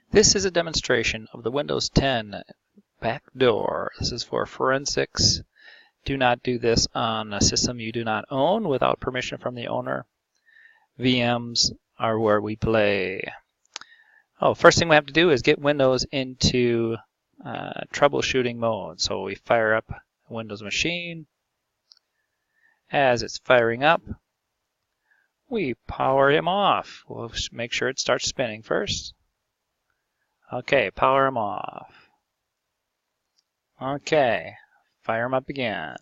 This is a demonstration of the Windows 10 backdoor. This is for forensics. Do not do this on a system you do not own without permission from the owner. VMs are where we play. First thing we have to do is get Windows into troubleshooting mode. So we fire up a Windows machine. As it's firing up, we power him off. We'll make sure it starts spinning first. Okay, power him off. Okay, fire him up again.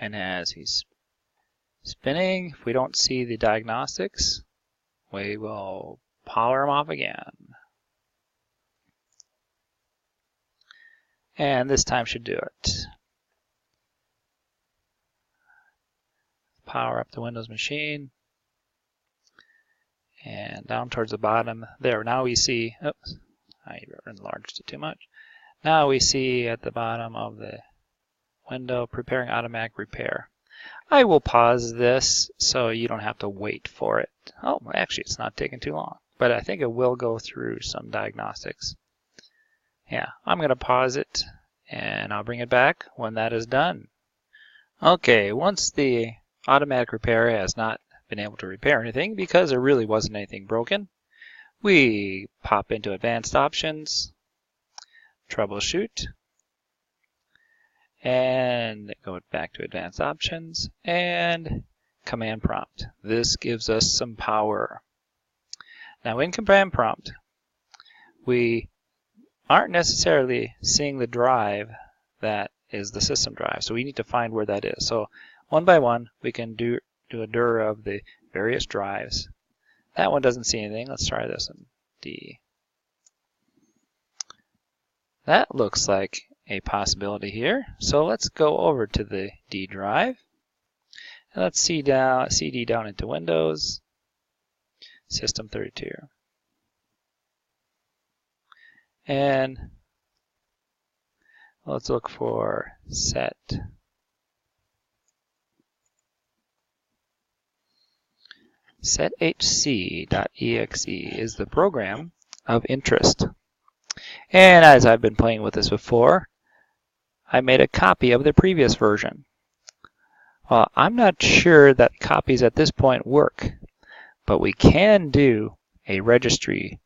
And as he's spinning, if we don't see the diagnostics, we will power him off again. And this time should do it. Power up the Windows machine. And down towards the bottom there. Now we see, oops, I enlarged it too much. Now we see at the bottom of the window, preparing automatic repair. I will pause this so you don't have to wait for it. Oh, actually it's not taking too long, but I think it will go through some diagnostics. Yeah, I'm going to pause it and I'll bring it back when that is done. Okay, once the automatic repair has not been able to repair anything because there really wasn't anything broken, we pop into Advanced Options, Troubleshoot, and go back to Advanced Options and Command Prompt. This gives us some power. Now in Command Prompt, we aren't necessarily seeing the drive that is the system drive, so we need to find where that is. So one by one, we can do a dir of the various drives. That one doesn't see anything. Let's try this one. D. That looks like a possibility here. So let's go over to the D drive. And let's CD down into Windows, System 32. And let's look for sethc. sethc.exe is the program of interest. And as I've been playing with this before, I made a copy of the previous version. Well, I'm not sure that copies at this point work, but we can do a registry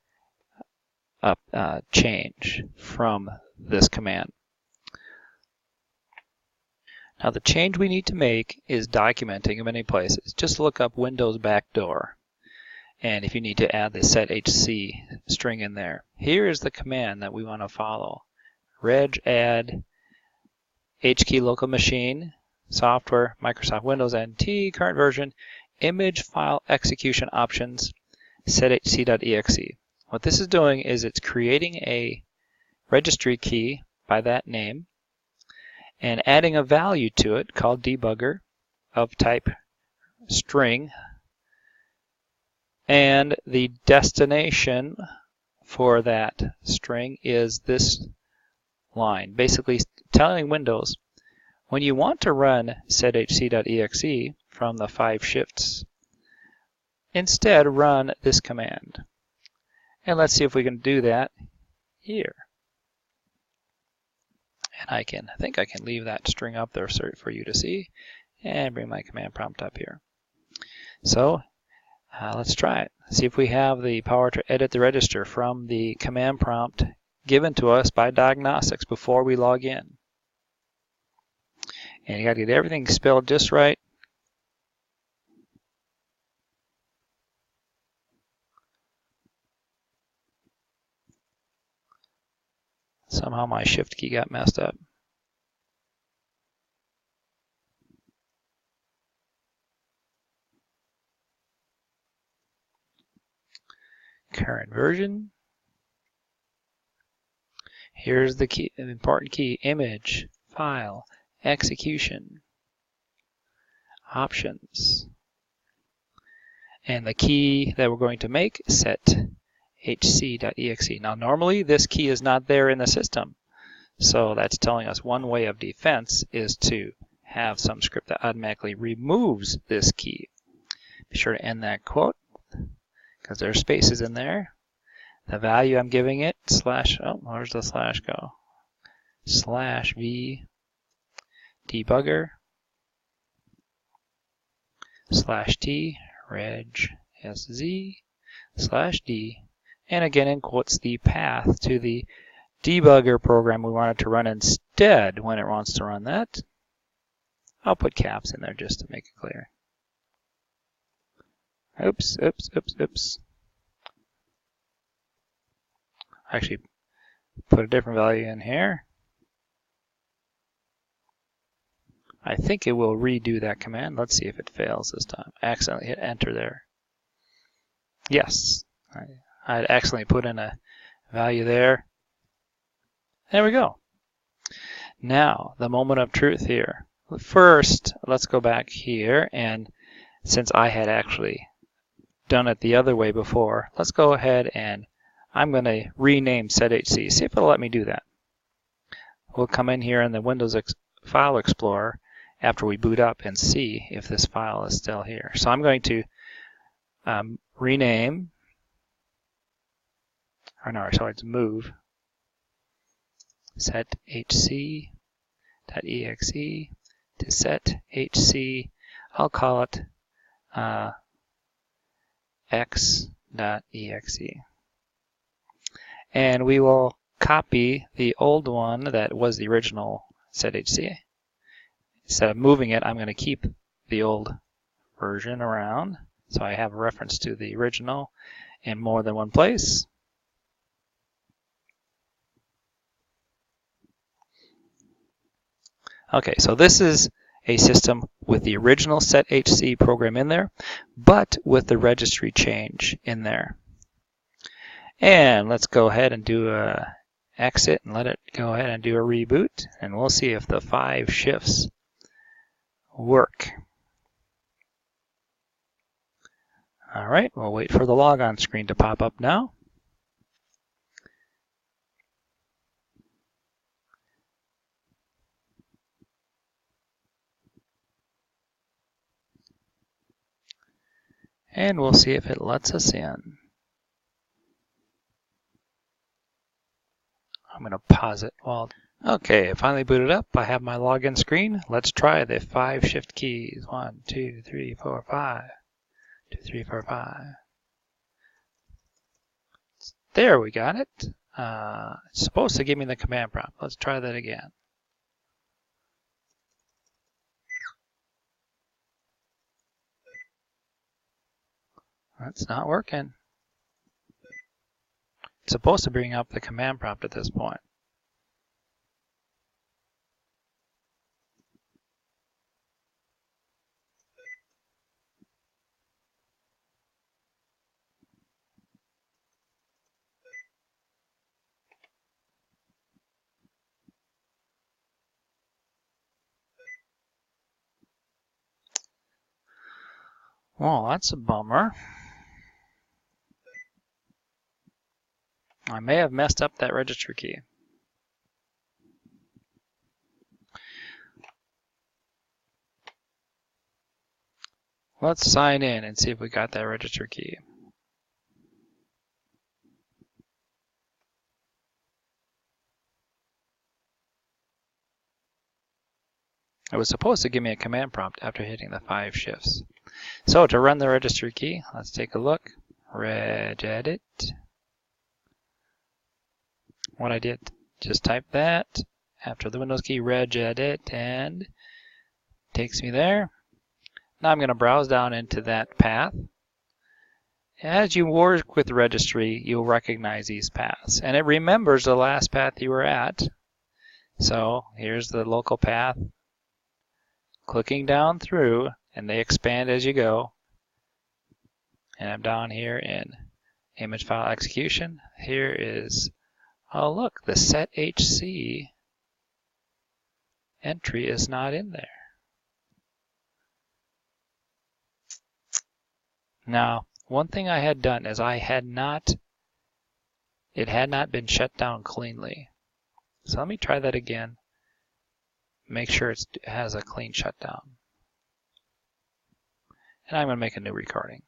change from this command. Now the change we need to make is documenting in many places. Just look up Windows backdoor. And if you need to add the sethc string in there, here is the command that we want to follow. Reg add HKey local machine, software, Microsoft Windows NT, current version, image file execution options, sethc.exe. What this is doing is it's creating a registry key by that name and adding a value to it called debugger of type string, and the destination for that string is this line, basically telling Windows when you want to run sethc.exe from the 5 shifts, instead run this command. And let's see if we can do that here. And I think I can leave that string up there for you to see and bring my command prompt up here. So let's try it. See if we have the power to edit the register from the command prompt given to us by diagnostics before we log in. And you got to get everything spelled just right. Somehow my shift key got messed up. Current version. Here's the key, an important key: image, file, execution, options. And the key that we're going to make, sethc.exe. Now normally this key is not there in the system, so that's telling us one way of defense is to have some script that automatically removes this key. Be sure to end that quote. because there's spaces in there. The value I'm giving it, where's the slash go? /v debugger /t reg sz /d, and again in quotes the path to the debugger program we want it to run instead when it wants to run that. I'll put caps in there just to make it clear. Oops. Actually, put a different value in here. I think it will redo that command. Let's see if it fails this time. I accidentally hit enter there. Yes, I accidentally put in a value there. There we go. Now, the moment of truth here. First, let's go back here, and since I had actually done it the other way before, let's go ahead and I'm going to rename sethc. See if it'll let me do that. We'll come in here in the Windows File Explorer after we boot up and see if this file is still here. So I'm going to rename, or no, sorry, it's move sethc.exe to sethc. I'll call it x.exe. And we will copy the old one that was the original sethc. Instead of moving it, I'm going to keep the old version around, so I have a reference to the original in more than one place. Okay, so this is a system with the original sethc program in there, but with the registry change in there. And let's go ahead and do a exit and let it go ahead and do a reboot, and we'll see if the 5 shifts work. All right, we'll wait for the logon screen to pop up now. And we'll see if it lets us in. I'm going to pause it while... Okay, finally booted up. I have my login screen. Let's try the 5 shift keys. 1, 2, 3, 4, 5. 2, 3, 4, 5. There, we got it. It's supposed to give me the command prompt. Let's try that again. That's not working. It's supposed to bring up the command prompt at this point. Well, that's a bummer. I may have messed up that register key. Let's sign in and see if we got that register key. It was supposed to give me a command prompt after hitting the 5 shifts. So to run the register key, let's take a look. Regedit. What I did, just type that after the Windows key, regedit, and takes me there. Now I'm going to browse down into that path. As you work with the registry, you'll recognize these paths, and it remembers the last path you were at. So here's the local path. Clicking down through, and they expand as you go. And I'm down here in image file execution. Here is, oh look, the sethc entry is not in there. Now, one thing I had done is it had not been shut down cleanly. So let me try that again. Make sure it has a clean shutdown. And I'm going to make a new recording.